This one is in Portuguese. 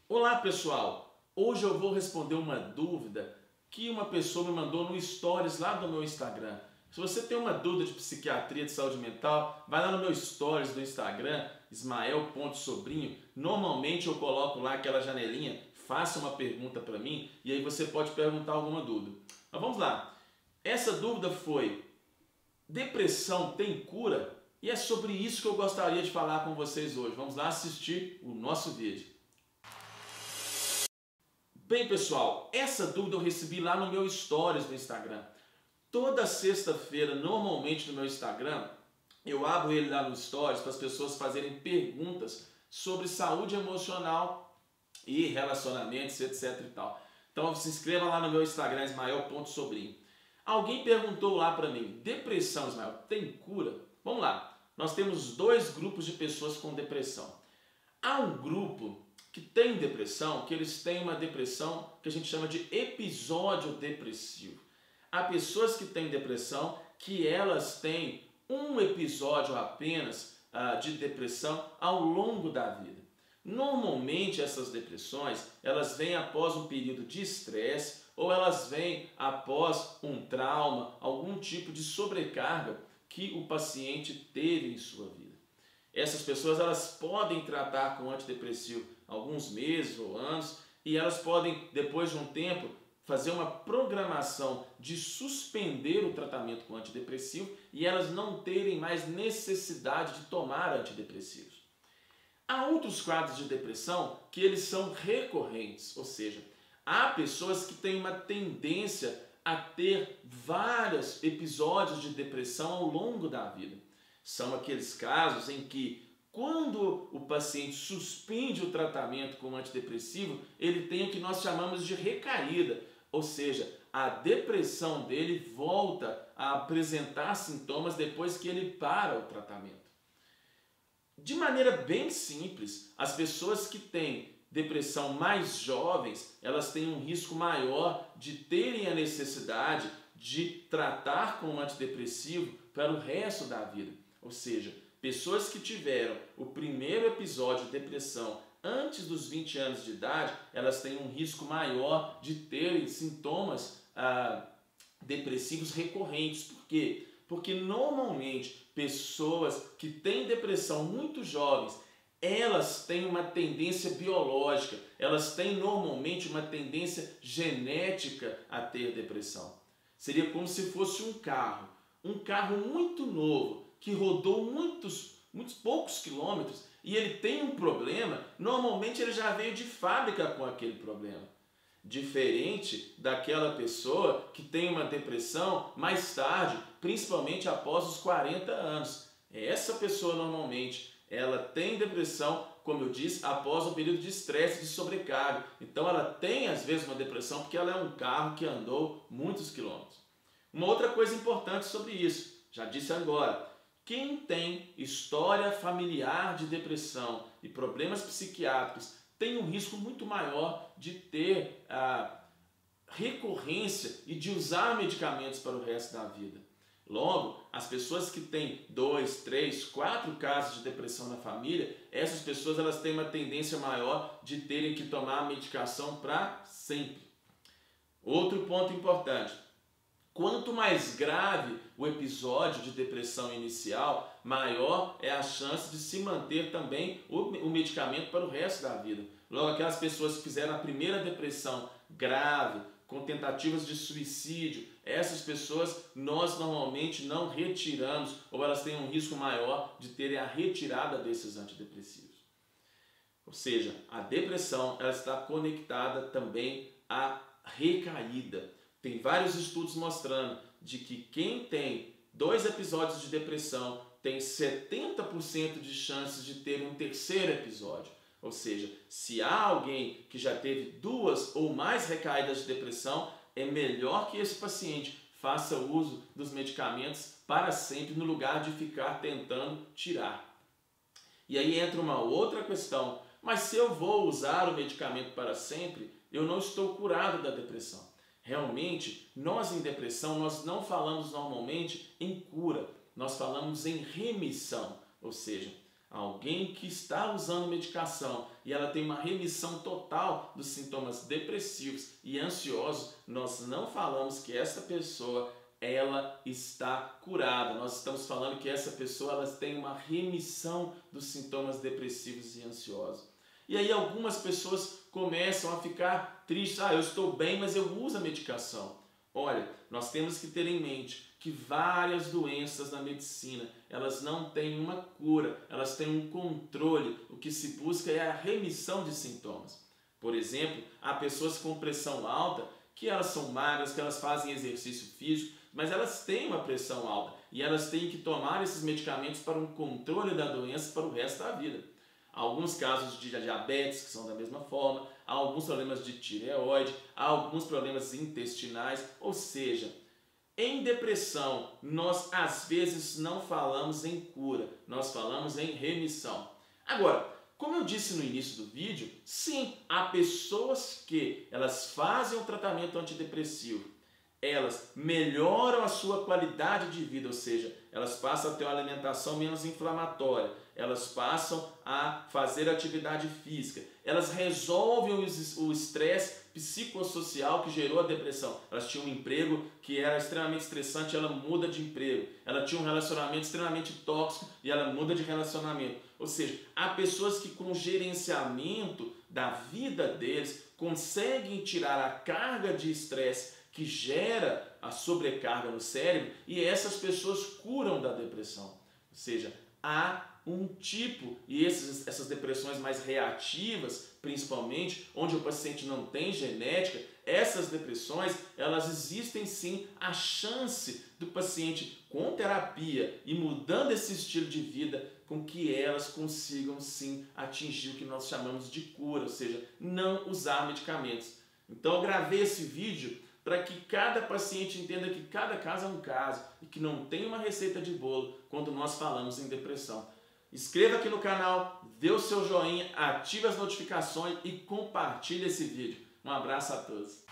Olá pessoal, hoje eu vou responder uma dúvida que uma pessoa me mandou no Stories lá do meu Instagram. Se você tem uma dúvida de psiquiatria, de saúde mental, vai lá no meu Stories do Instagram, ismael.sobrinho. Normalmente eu coloco lá aquela janelinha, faça uma pergunta para mim e aí você pode perguntar alguma dúvida. Mas vamos lá, essa dúvida foi: depressão tem cura? E é sobre isso que eu gostaria de falar com vocês hoje. Vamos lá assistir o nosso vídeo. Bem pessoal, essa dúvida eu recebi lá no meu Stories do Instagram. Toda sexta-feira, normalmente no meu Instagram, eu abro ele lá no Stories para as pessoas fazerem perguntas sobre saúde emocional e relacionamentos, etc e tal. Então se inscreva lá no meu Instagram, ismael.sobrinho. Alguém perguntou lá para mim: depressão, Ismael, tem cura? Vamos lá, nós temos dois grupos de pessoas com depressão. Há um grupo que tem depressão, que eles têm uma depressão que a gente chama de episódio depressivo. Há pessoas que têm depressão que elas têm um episódio apenas de depressão ao longo da vida. Normalmente essas depressões, elas vêm após um período de estresse ou elas vêm após um trauma, algum tipo de sobrecarga que o paciente teve em sua vida. Essas pessoas elas podem tratar com antidepressivo alguns meses ou anos e elas podem, depois de um tempo, fazer uma programação de suspender o tratamento com antidepressivo e elas não terem mais necessidade de tomar antidepressivos. Há outros quadros de depressão que eles são recorrentes, ou seja, há pessoas que têm uma tendência a ter vários episódios de depressão ao longo da vida. São aqueles casos em que, quando o paciente suspende o tratamento com antidepressivo, ele tem o que nós chamamos de recaída, ou seja, a depressão dele volta a apresentar sintomas depois que ele para o tratamento. De maneira bem simples, as pessoas que têm depressão mais jovens, elas têm um risco maior de terem a necessidade de tratar com antidepressivo para o resto da vida. Ou seja, pessoas que tiveram o primeiro episódio de depressão antes dos 20 anos de idade, elas têm um risco maior de terem sintomas depressivos recorrentes. Por quê? Porque normalmente pessoas que têm depressão muito jovens, elas têm uma tendência biológica, elas têm normalmente uma tendência genética a ter depressão. Seria como se fosse um carro muito novo, que rodou muitos poucos quilômetros e ele tem um problema, normalmente ele já veio de fábrica com aquele problema. Diferente daquela pessoa que tem uma depressão mais tarde, principalmente após os 40 anos. Essa pessoa normalmente, ela tem depressão, como eu disse, após um período de estresse, de sobrecarga. Então ela tem às vezes uma depressão porque ela é um carro que andou muitos quilômetros. Uma outra coisa importante sobre isso, já disse agora, quem tem história familiar de depressão e problemas psiquiátricos tem um risco muito maior de ter recorrência e de usar medicamentos para o resto da vida. Logo, as pessoas que têm 2, 3, 4 casos de depressão na família, essas pessoas elas têm uma tendência maior de terem que tomar a medicação para sempre. Outro ponto importante: quanto mais grave o episódio de depressão inicial, maior é a chance de se manter também o medicamento para o resto da vida. Logo, aquelas pessoas que fizeram a primeira depressão grave, com tentativas de suicídio, essas pessoas nós normalmente não retiramos ou elas têm um risco maior de terem a retirada desses antidepressivos. Ou seja, a depressão ela está conectada também à recaída. Tem vários estudos mostrando de que quem tem 2 episódios de depressão tem 70% de chances de ter um terceiro episódio. Ou seja, se há alguém que já teve 2 ou mais recaídas de depressão, é melhor que esse paciente faça uso dos medicamentos para sempre, no lugar de ficar tentando tirar. E aí entra uma outra questão: mas se eu vou usar o medicamento para sempre, eu não estou curado da depressão. Realmente, nós em depressão, nós não falamos normalmente em cura, nós falamos em remissão, ou seja, alguém que está usando medicação e ela tem uma remissão total dos sintomas depressivos e ansiosos, nós não falamos que essa pessoa ela está curada. Nós estamos falando que essa pessoa ela tem uma remissão dos sintomas depressivos e ansiosos. E aí algumas pessoas começam a ficar tristes. Eu estou bem, mas eu uso a medicação. Olha, nós temos que ter em mente que várias doenças na medicina, elas não têm uma cura, elas têm um controle. O que se busca é a remissão de sintomas. Por exemplo, há pessoas com pressão alta, que elas são magras, que elas fazem exercício físico, mas elas têm uma pressão alta e elas têm que tomar esses medicamentos para um controle da doença para o resto da vida. Há alguns casos de diabetes que são da mesma forma, há alguns problemas de tireoide, há alguns problemas intestinais, ou seja, em depressão nós às vezes não falamos em cura, nós falamos em remissão. Agora, como eu disse no início do vídeo, sim, há pessoas que elas fazem o tratamento antidepressivo, elas melhoram a sua qualidade de vida, ou seja, elas passam a ter uma alimentação menos inflamatória, elas passam a fazer atividade física, elas resolvem o estresse psicossocial que gerou a depressão. Elas tinham um emprego que era extremamente estressante, ela muda de emprego. Ela tinha um relacionamento extremamente tóxico e ela muda de relacionamento. Ou seja, há pessoas que com o gerenciamento da vida deles conseguem tirar a carga de estresse que gera a sobrecarga no cérebro e essas pessoas curam da depressão. Ou seja, há um tipo, e essas depressões mais reativas, principalmente, onde o paciente não tem genética, essas depressões, elas existem sim, a chance do paciente com terapia e mudando esse estilo de vida, com que elas consigam sim atingir o que nós chamamos de cura, ou seja, não usar medicamentos. Então eu gravei esse vídeo para que cada paciente entenda que cada caso é um caso e que não tem uma receita de bolo quando nós falamos em depressão. Inscreva aqui no canal, dê o seu joinha, ative as notificações e compartilhe esse vídeo. Um abraço a todos.